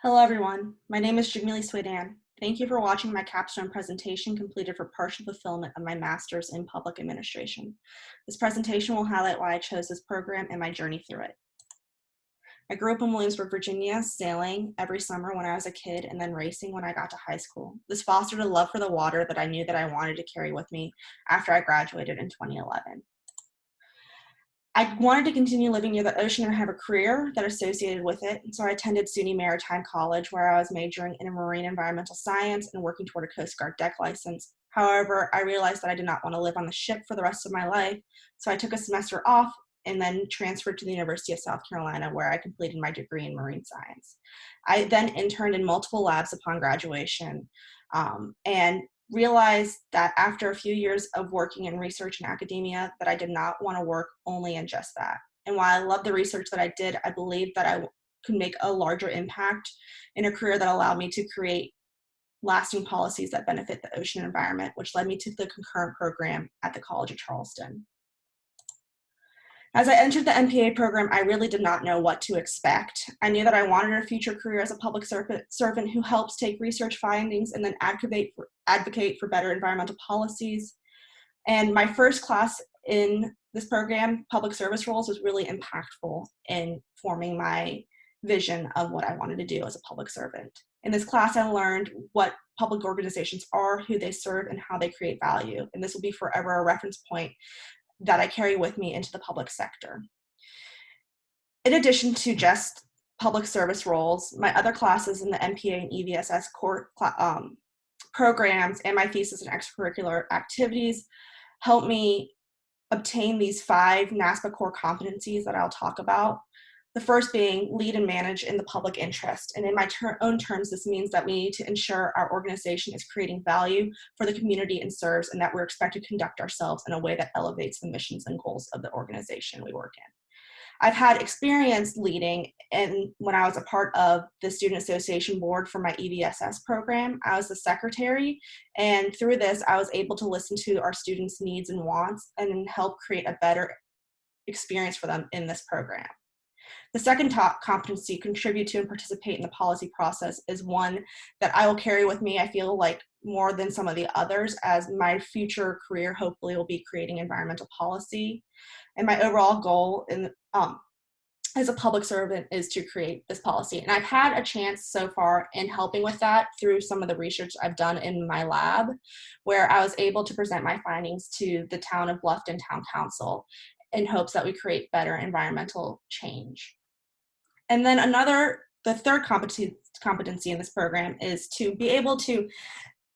Hello everyone, my name is Jamileh Soueidan. Thank you for watching my capstone presentation completed for partial fulfillment of my master's in public administration. This presentation will highlight why I chose this program and my journey through it. I grew up in Williamsburg, Virginia, sailing every summer when I was a kid and then racing when I got to high school. This fostered a love for the water that I knew that I wanted to carry with me after I graduated in 2011. I wanted to continue living near the ocean and have a career that associated with it, and so I attended SUNY Maritime College, where I was majoring in marine environmental science and working toward a Coast Guard deck license. However, I realized that I did not want to live on the ship for the rest of my life, so I took a semester off and then transferred to the University of South Carolina, where I completed my degree in marine science. I then interned in multiple labs upon graduation, and realized that after a few years of working in research and academia that I did not want to work only in just that. And while I love the research that I did, I believed that I could make a larger impact in a career that allowed me to create lasting policies that benefit the ocean environment, which led me to the concurrent program at the College of Charleston. As I entered the MPA program, I really did not know what to expect. I knew that I wanted a future career as a public servant who helps take research findings and then advocate for better environmental policies. And my first class in this program, Public Service Roles, was really impactful in forming my vision of what I wanted to do as a public servant. In this class, I learned what public organizations are, who they serve, and how they create value. And this will be forever a reference point that I carry with me into the public sector. In addition to just public service roles, my other classes in the MPA and EVSS core programs and my thesis and extracurricular activities helped me obtain these 5 NASPA core competencies that I'll talk about. The first being lead and manage in the public interest. And in my own terms, this means that we need to ensure our organization is creating value for the community it serves, and that we're expected to conduct ourselves in a way that elevates the missions and goals of the organization we work in. I've had experience leading, and when I was a part of the Student Association Board for my EVSS program, I was the secretary, and through this, I was able to listen to our students' needs and wants and help create a better experience for them in this program. The second top competency, contribute to and participate in the policy process, is one that I will carry with me, I feel like, more than some of the others, as my future career hopefully will be creating environmental policy. And my overall goal as a public servant is to create this policy. And I've had a chance so far in helping with that through some of the research I've done in my lab, where I was able to present my findings to the town of Bluffton Town Council in hopes that we create better environmental change. And then the third competency in this program is to be able to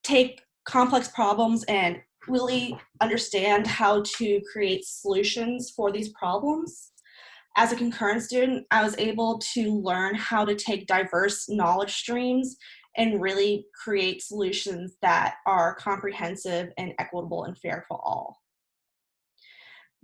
take complex problems and really understand how to create solutions for these problems. As a concurrent student, I was able to learn how to take diverse knowledge streams and really create solutions that are comprehensive and equitable and fair for all.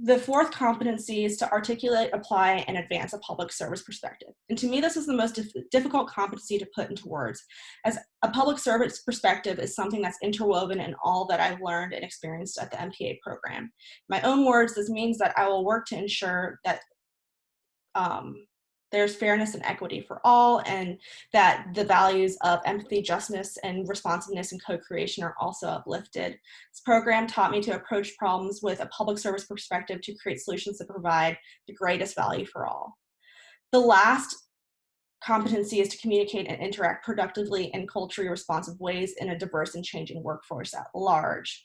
The fourth competency is to articulate, apply, and advance a public service perspective. And to me, this is the most difficult competency to put into words, as a public service perspective is something that's interwoven in all that I've learned and experienced at the MPA program. In my own words, this means that I will work to ensure that there's fairness and equity for all, and that the values of empathy, justice, and responsiveness and co-creation are also uplifted. This program taught me to approach problems with a public service perspective to create solutions that provide the greatest value for all. The last competency is to communicate and interact productively in culturally responsive ways in a diverse and changing workforce at large.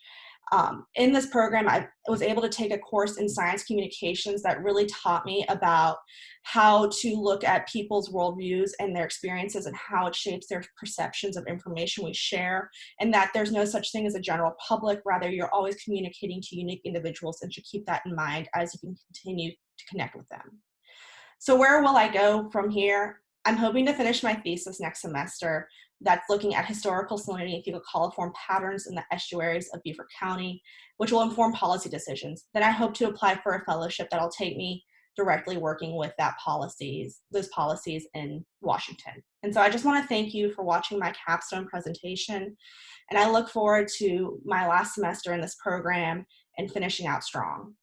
In this program, I was able to take a course in science communications that really taught me about how to look at people's worldviews and their experiences and how it shapes their perceptions of information we share, and that there's no such thing as a general public. Rather, you're always communicating to unique individuals and should keep that in mind as you can continue to connect with them. So where will I go from here? I'm hoping to finish my thesis next semester that's looking at historical salinity and fecal coliform patterns in the estuaries of Beaufort County, which will inform policy decisions. Then I hope to apply for a fellowship that'll take me directly working with those policies in Washington. And so I just want to thank you for watching my capstone presentation, and I look forward to my last semester in this program and finishing out strong.